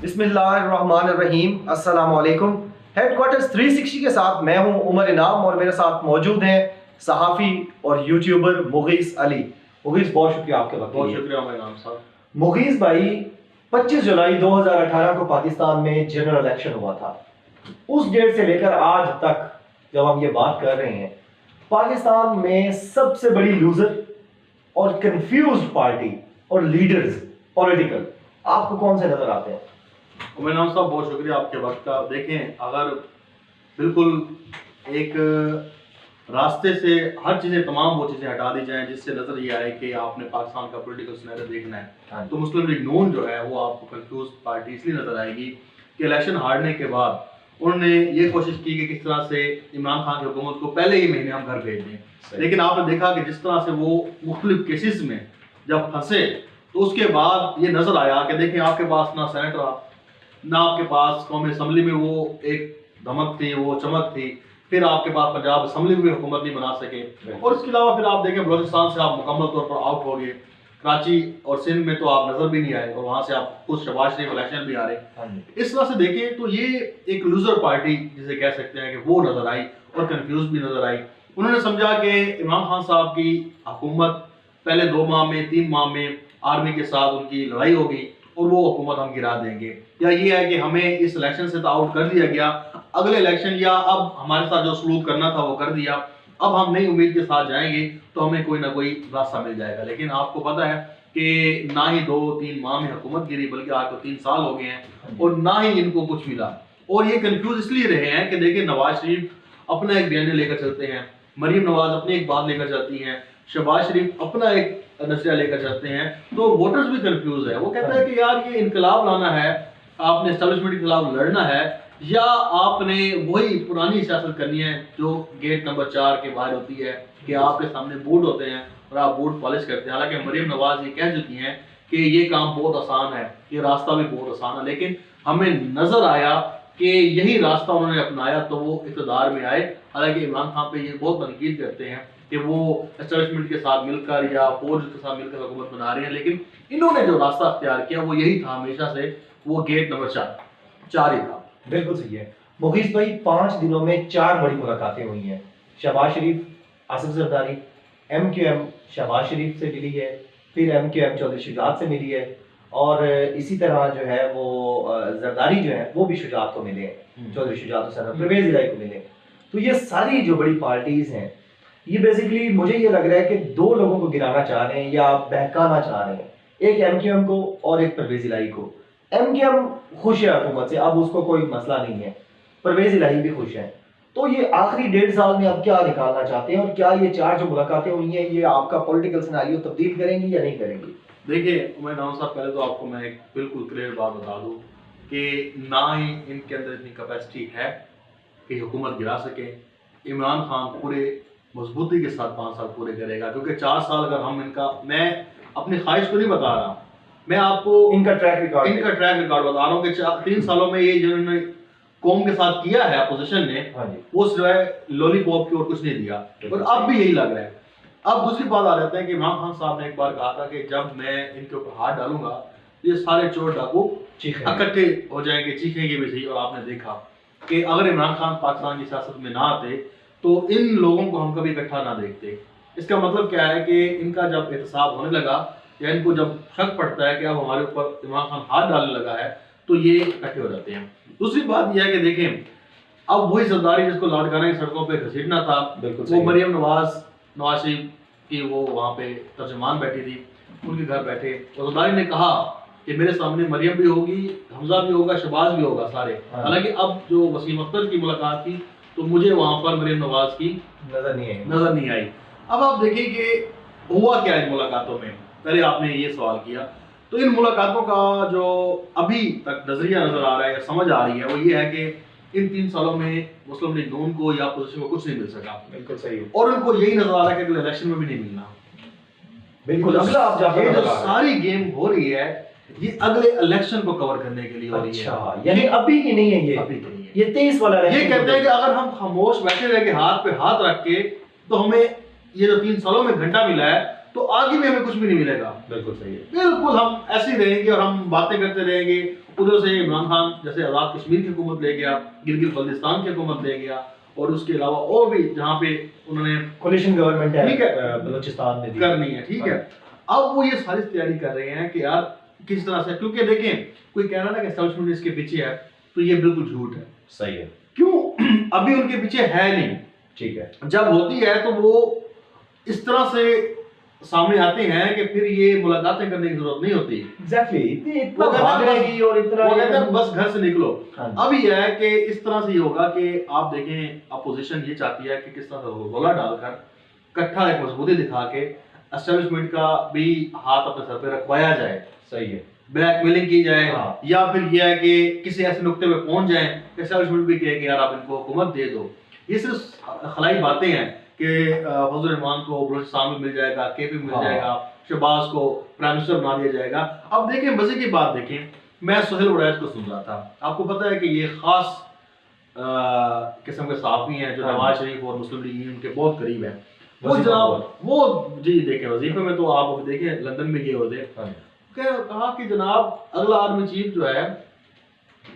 बिस्मिल्लाहिर्रहमानिर्रहीम अस्सलामुअलैकुम। हेडक्वार्टर्स 360 के साथ मैं हूं उमर इनाम और मेरे साथ मौजूद हैं सहाफ़ी और यूट्यूबर मुगीस अली। मुगीस, बहुत शुक्रिया आपके वक्त। बहुत शुक्रिया उमर इनाम साहब। मुगीस भाई, 25 जुलाई 2018 को पाकिस्तान में जनरल इलेक्शन हुआ था। उस डेट से लेकर आज तक जब हम ये बात कर रहे हैं, पाकिस्तान में सबसे बड़ी लूजर और कंफ्यूज्ड पार्टी और लीडर्स पॉलिटिकल आपको कौन से नजर आते हैं? उमर इनाम साहब, बहुत शुक्रिया आपके वक्त का। देखें, अगर बिल्कुल एक रास्ते से हर चीज़ें तमाम वो चीज़ें हटा दी जाएं जिससे नज़र ये आए कि आपने पाकिस्तान का पॉलिटिकल सिनेरियो देखना है, तो मुस्लिम लीग नून जो है वो आपको कंफ्यूज पार्टी इसलिए नज़र आएगी कि इलेक्शन हारने के बाद उन्होंने ये कोशिश की कि किस तरह से इमरान खान की हुकूमत को पहले ही महीने हम घर भेज दें। लेकिन आपने देखा कि जिस तरह से वो मुख्तलिफ केसेस में जब फंसे तो उसके बाद ये नज़र आया कि देखिए, आपके पास ना सेनेट रहा, ना आपके पास कौमी असम्बली में वो एक धमक थी, वो चमक थी, फिर आपके पास पंजाब असम्बली में हुकूमत नहीं बना सके, और इसके अलावा फिर आप देखें बलोचिस्तान से आप मुकम्मल तौर पर आउट हो गए, कराची और सिंध में तो आप नजर भी नहीं आए, और वहाँ से आप खुद शहबाज शरीफ इलेक्शन भी आ रहे। इस तरह से देखें तो ये एक लूजर पार्टी जिसे कह सकते हैं कि वो नजर आई और कंफ्यूज भी नजर आई। उन्होंने समझा कि इमरान खान साहब की हुकूमत पहले 2 माह में 3 माह में आर्मी के साथ उनकी लड़ाई होगी और वो हुकूमत हम गिरा देंगे, या ये है कि हमें इस इलेक्शन से तो आउट कर दिया गया, अगले इलेक्शन या अब हमारे साथ जो सलूक करना था वो कर दिया, अब हम नई उम्मीद के साथ जाएंगे तो हमें कोई ना कोई रास्ता मिल जाएगा। लेकिन आपको पता है कि ना ही 2-3 माह में हुकूमत गिरी, बल्कि आज तो 3 साल हो गए हैं और ना ही इनको कुछ मिला। और ये कंफ्यूज इसलिए रहे हैं कि देखिए, नवाज शरीफ अपना एक बयान लेकर चलते हैं, मरीम नवाज अपनी एक बात लेकर चलती हैं, शहबाज शरीफ अपना एक नजरिया लेकर चलते हैं, तो वोटर्स भी कंफ्यूज है। वो कहते हैं कि यार ये इनकलाब लाना है, आपने एस्टेब्लिशमेंट के खिलाफ लड़ना है, या आपने वही पुरानी सियासत करनी है जो गेट नंबर 4 के बाहर होती है कि आपके सामने बोर्ड होते हैं और आप बोर्ड पॉलिश करते हैं। हालांकि मरीम नवाज ये कह चुकी हैं कि ये काम बहुत आसान है, ये रास्ता भी बहुत आसान है, लेकिन हमें नजर आया कि यही रास्ता उन्होंने अपनाया तो वो इक़्तिदार में आए। हालांकि इमरान खान पे ये बहुत तनकीद करते हैं कि वो एस्टेब्लिशमेंट के साथ मिलकर या फौज के साथ मिलकर हुकूमत बना रहे हैं, लेकिन इन्होंने जो रास्ता अख्तियार किया वो यही था हमेशा से, वो गेट नंबर 4 ही था। बिल्कुल सही है मुगीस भाई। 5 दिनों में 4 बड़ी मुलाकातें हुई हैं। शहबाज शरीफ, आसिफ जरदारी, MQM शहबाज शरीफ से मिली है, फिर MQM चौधरी शुजात से मिली है, और इसी तरह जो है वो जरदारी जो है वो भी शुजात को मिले हैं, चौधरी शुजात हुसैन परवेज इलाही को मिले। तो ये सारी जो बड़ी पार्टीज हैं, ये बेसिकली मुझे ये लग रहा है कि 2 लोगों को गिराना चाह रहे हैं या बहकाना चाह रहे हैं, एक MQM को और एक परवेज इलाही को। MQM खुश है हुकूमत से, अब उसको कोई मसला नहीं है, परवेज इलाही भी खुश है। तो ये आखिरी 1.5 साल में अब क्या निकालना चाहते हैं, और क्या ये 4 जो मुलाकातें हुई हैं ये आपका पॉलिटिकल सिनेरियो तब्दील करेंगी या नहीं करेंगी? देखिए उमर इनाम साहब, पहले तो आपको मैं एक बिल्कुल क्लियर बात बता दूं कि ना ही इनके अंदर इतनी कैपेसिटी है कि हुकूमत गिरा सके। इमरान खान पूरे मजबूती के साथ 5 साल पूरे करेगा, क्योंकि 4 साल अगर हम मैं अपनी ख्वाहिश को नहीं बता रहा, मैं आपको इनका ट्रैक रिकॉर्ड बता रहा हूँ कि 3 सालों में ये जिन्होंने कौम के साथ किया है अपोजिशन ने, वो सिर्फ लॉलीपॉप की और कुछ नहीं दिया, और अब भी यही लग रहा है। अब दूसरी बात आ जाता है कि इमरान खान साहब ने एक बार कहा था कि जब मैं इनके ऊपर हाथ डालूंगा ये सारे चोर डाकू इकट्ठे हो जाएंगे, चीखेंगे भी सही। और आपने देखा कि अगर इमरान खान पाकिस्तान की सियासत में ना आते तो इन लोगों को हम कभी इकट्ठा ना देखते। इसका मतलब क्या है कि इनका जब एहतसाब होने लगा या इनको जब शक पड़ता है कि अब हमारे ऊपर इमरान खान हाथ डालने लगा है, तो ये इकट्ठे हो जाते हैं। दूसरी बात यह है कि देखें, अब वही सरदारी जिसको लाड़काना की सड़कों पर घसीटना था, वो मरीम नवाज शरीफ की वो वहाँ पे तर्जमान बैठी थी, उनके घर बैठे, और सरदारी ने कहा कि मेरे सामने मरियम भी होगी, हमजा भी होगा, शहबाज भी होगा, सारे। हालांकि अब जो वसीम अख्तर की मुलाकात थी तो मुझे वहाँ पर मरीम नवाज की नजर नहीं आई। अब आप देखिए कि हुआ क्या इन मुलाकातों में, पहले आपने ये सवाल किया, तो इन मुलाकातों का जो अभी तक नजरिया नजर आ रहा है या समझ आ रही है वो ये है कि इन 3 सालों में मुस्लिम लीग नून को या अपोजिशन को कुछ नहीं मिल सका। बिल्कुल सही है, और उनको यही नजर आ रहा है कि अगले इलेक्शन में भी नहीं मिलना। बिल्कुल अगला आप ये जो सारी गेम हो रही है ये अगले इलेक्शन को कवर करने के लिए हो रही है। अच्छा, यानी अभी की नहीं है, ये अभी की नहीं है, ये 23 वाला ये कहते हैं कि अगर हम खामोश बैठे रह के हाथ पे हाथ रख के, तो हमें ये जो 3 सालों में घंटा मिला है तो आगे भी हमें कुछ भी नहीं मिलेगा। बिल्कुल सही है। बिल्कुल हम ऐसे ही रहेंगे और हम बातें करते रहेंगे। उधर से इमरान खान जैसे आज़ाद कश्मीर की हुकूमत ले गया, गिलगित बल्तिस्तान की हुकूमत ले गया, और उसके अलावा और भी जहाँ पे उन्होंने कोलिशन गवर्नमेंट है, ठीक है, बलूचिस्तान में करनी है, ठीक है। अब वो ये सारी तैयारी कर रहे हैं कि यार किस तरह से, क्योंकि देखें कोई कह रहा ना कि एस्टेब्लिशमेंट इसके पीछे है, तो ये बिल्कुल झूठ है। सही है। क्यों? अभी उनके पीछे है नहीं। ठीक है। जब होती है तो वो इस तरह से सामने आते हैं कि फिर ये मुलाकातें करने की जरूरत नहीं होती। एग्जैक्टली, इतना वो कहते हैं भागने की और इतना वो कहते हैं बस घर से निकलो। हाँ। अब ये है कि इस तरह से ये होगा कि आप देखें अपोजिशन ये चाहती है कि किस तरह से गोला डालकर इकट्ठा एक मजबूती दिखा के एस्टेब्लिशमेंट का भी हाथ अपने सर पे रखवाया जाए। सही है। ब्लैकमेलिंग की जाए। हाँ। या फिर यह है कि किसी ऐसे नुक्ते पे पहुंच जाए कि एस्टेब्लिशमेंट भी कहे कि यार आप इनको हुकूमत दे दो। ये सिर्फ खलाई बातें हैं कि फजल रहमान को बलूचिस्तान में मिल जाएगा, केपी मिल जाएगा, शहबाज को प्राइम मिनिस्टर बना दिया जाएगा। अब देखें मजे की बात देखें, मैं सुहेल वड़ैच को सुन रहा था, आपको पता है कि ये खास किस्म के सहाफी हैं जो नवाज शरीफ और मुस्लिम लीग यूनियन के बहुत करीब हैं। वो जनाब वो जी देखें वजीफे में तो आप अभी देखें लंदन में गए होते, कहा कि जनाब अगला आर्मी चीफ जो है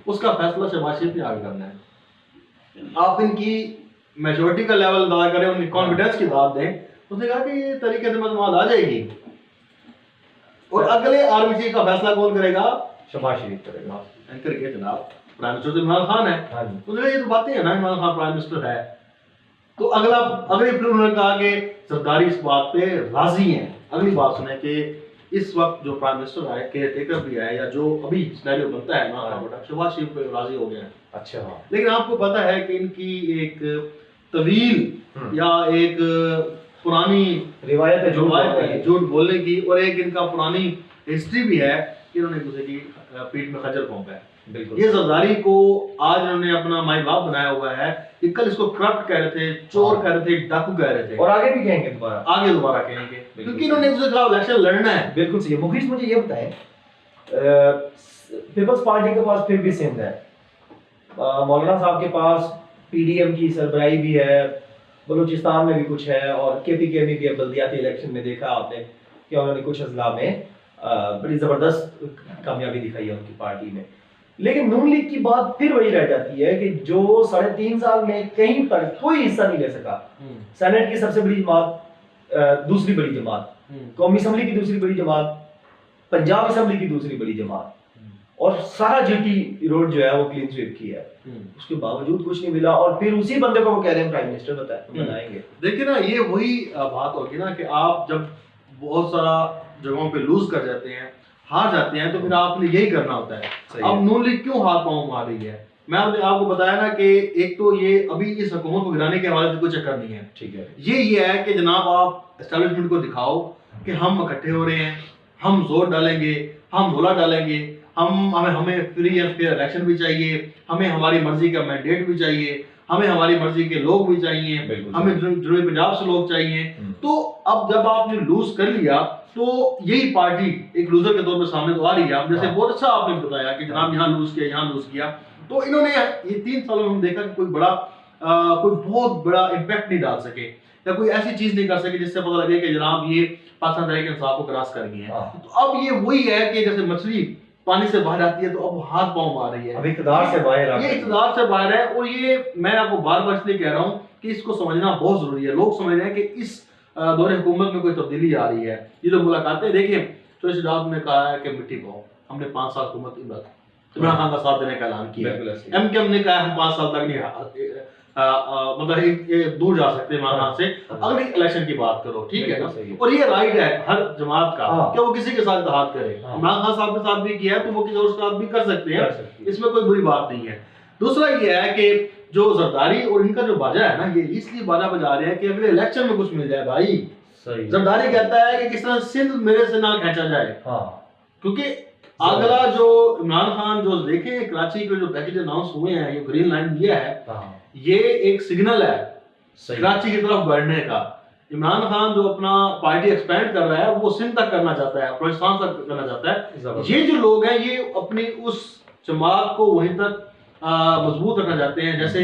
उसका फैसला शहबाज शरीफ ने आगे करना है। आप इनकी मेजोरिटी का लेवल अदा करें, उनकी कॉन्फिडेंस की बात दें। उसने कहा कि ये तरीके से मजमात आ जाएगी और अगले आर्मी चीफ का फैसला कौन करेगा? शहबाज शरीफ करेगा। एंकर के जनाब प्राइम मिनिस्टर तो इमरान खान है। उसने ये तो बातें है ना, इमरान खान प्राइम मिनिस्टर है तो अगले फिर उन्होंने कहा कि सरदारी इस बात पे राजी हैं। अगली बात सुने कि इस वक्त जो प्राइम मिनिस्टर आए, केयर टेकर भी आए, या जो अभी सिनेरियो बनता है ना, शहबाज शरीफ पे राजी हो गए हैं। अच्छा। लेकिन आपको पता है कि इनकी एक तवील या एक पुरानी रिवायत है झूठ बोलने की, और एक इनका पुरानी हिस्ट्री भी है कि इन्होंने एक दूसरे की पीठ में खंजर घोंपा है। बिल्कुल। ये जरदारी को आज इन्होंने अपना माई बाप बनाया हुआ है कि कल इसको करप्ट कह रहे थे, चोर कह रहे थे, डाकू कह रहे थे, और आगे भी कहेंगे दोबारा कहेंगे, क्योंकि इन्होंने एक दूसरे के खिलाफ इलेक्शन लड़ना है। बिल्कुल सही है। मुखिस मुझे ये बताएं, पीपल्स पार्टी के पास फिर भी सिंध है, मौलाना साहब के पास पीडीएम की सरबराही भी है, बलूचिस्तान में भी कुछ है, और केपीके में भी बल्दियाती इलेक्शन में देखा आपने कि उन्होंने कुछ अजला में बड़ी जबरदस्त कामयाबी दिखाई है उनकी पार्टी में। लेकिन नून लीग की बात फिर वही रह जाती है कि जो 3.5 साल में कहीं पर कोई हिस्सा नहीं ले सका। सेनेट की सबसे बड़ी जमात, दूसरी बड़ी जमात, कौमी असम्बली की दूसरी बड़ी जमात, पंजाब असम्बली की दूसरी बड़ी जमात, और सारा जीटी रोड जो है वो क्लीन स्वीप की है, उसके बावजूद कुछ नहीं मिला। और फिर उसी बंदे को वो कह रहे हैं प्राइम मिनिस्टर बनाएंगे। देखिए ना, ये वही बात होगी ना कि आप जब बहुत सारा जगहों पे लूज कर जाते हैं, हार जाते हैं, तो फिर आपने यही करना होता है। अब नून लीग क्यों हाथ पांव मार रही है? मैं आपको बताया ना कि एक तो ये अभी इस हुकूमत को गिराने के हवाले से कोई चक्कर नहीं है। ठीक है, ये है कि जनाब आप एस्टेब्लिशमेंट को दिखाओ कि हम इकट्ठे हो रहे हैं, हम जोर डालेंगे, हम धोला डालेंगे, हमें फ्री एंड फेयर इलेक्शन भी चाहिए, हमें हमारी मर्जी का मैंडेट भी चाहिए, हमें हमारी मर्जी के लोग भी चाहिए, हमें जनूबी पंजाब से लोग चाहिए। तो अब जब आपने लूज कर लिया तो यही पार्टी एक लूजर के तौर पर सामने तो आ रही है। अब जैसे बहुत अच्छा आपने बताया कि जनाब यहाँ लूज किया, यहाँ लूज किया, तो इन्होंने ये 3 सालों में हम देखा कि कोई बहुत बड़ा इम्पैक्ट नहीं डाल सके, या कोई ऐसी चीज नहीं कर सके जिससे पता लगे कि जनाब ये पाकिस्तान तहरीक इंसाफ को क्रॉस कर गए हैं। तो अब ये वही है कि जैसे मछली पानी से बाहर आती है तो अब हाथ पांव मार रही है, अब इक़्तिदार से बाहर, ये इक़्तिदार से बाहर है। और ये मैं आपको बार बार इसलिए कह रहा हूँ कि इसको समझना बहुत जरूरी है। लोग समझ रहे हैं कि इस दौरे हुकूमत में कोई तब्दीली आ रही है। ये जो मुलाकातें देखिए, तो शहजाद ने कहा है कि मिट्टी पाओ, हमने 5 साल हुकूमत इमरान खान का साथ देने का ऐलान किया। एमकेएम ने कहा हम 5 साल तक नहीं मतलब दूर जा सकते इमरान खान से, अगली इलेक्शन की बात करो, ठीक है ना। और ये राइट है हर जमात का कि वो किसी के साथ इत्तेहाद करे। इमरान खान साहब के साथ भी किया है तो वो किसी और के साथ भी कर सकते हैं, इसमें कोई बुरी बात नहीं है। दूसरा ये है कि जो जरदारी और इनका जो बाजा है ना, ये इसलिए बाजा बजा रहे हैं कि अगले इलेक्शन में कुछ मिल जाए भाई। जरदारी कहता है कि किस तरह सिंध मेरे से ना खींचा जाए, क्योंकि अगला जो इमरान खान जो देखे कराची के जो पैकेज अनाउंस हुए हैं, ये ग्रीन लाइन दिया है, ये एक सिग्नल है कराची की तरफ बढ़ने का। इमरान खान जो अपना पार्टी एक्सपेंड कर रहा है वो सिंध तक करना चाहता है, बलूचिस्तान तक करना चाहता है। ये जो लोग हैं ये अपनी उस जमात को वहीं तक मजबूत रखना चाहते हैं। जैसे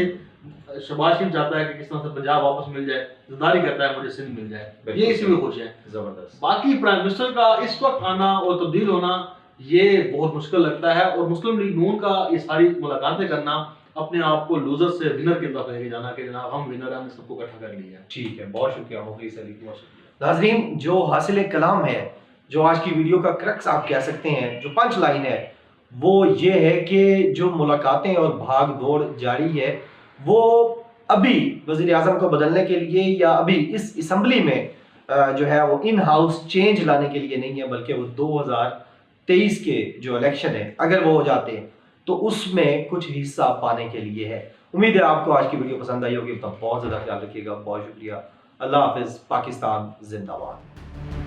शहबाज शरीफ चाहता है कि किस तरह से पंजाब वापस मिल जाए, जरदारी कहता है मुझे सिंध मिल जाए, बिल्कुल ये इसी में खुश है। जबरदस्त। बाकी प्राइम मिनिस्टर का इस वक्त आना और तब्दील होना ये बहुत मुश्किल लगता है, और मुस्लिम लीग नून का ये सारी मुलाकातें करना अपने आप को लूजर से विनर की तरफ लेके जाना कि जनाब हम विनर हैं, हमने सबको इकट्ठा कर लिया है। ठीक है, बहुत शुक्रिया मुखलिस अली, बहुत शुक्रिया। नाजरीन, जो हासिल कलाम है, जो आज की वीडियो का क्रक्स आप कह सकते हैं, जो पंच लाइन है, वो ये है कि जो मुलाकातें और भाग दौड़ जारी है वो अभी वज़ीर आज़म को बदलने के लिए या अभी इस असम्बली में जो है वो इन हाउस चेंज लाने के लिए नहीं है, बल्कि वो 2023 के जो इलेक्शन है अगर वो हो जाते हैं तो उसमें कुछ हिस्सा पाने के लिए है। उम्मीद है आपको आज की वीडियो पसंद आई होगी। तो बहुत ज़्यादा ख्याल रखिएगा, बहुत शुक्रिया। अल्लाह हाफिज़। पाकिस्तान जिंदाबाद।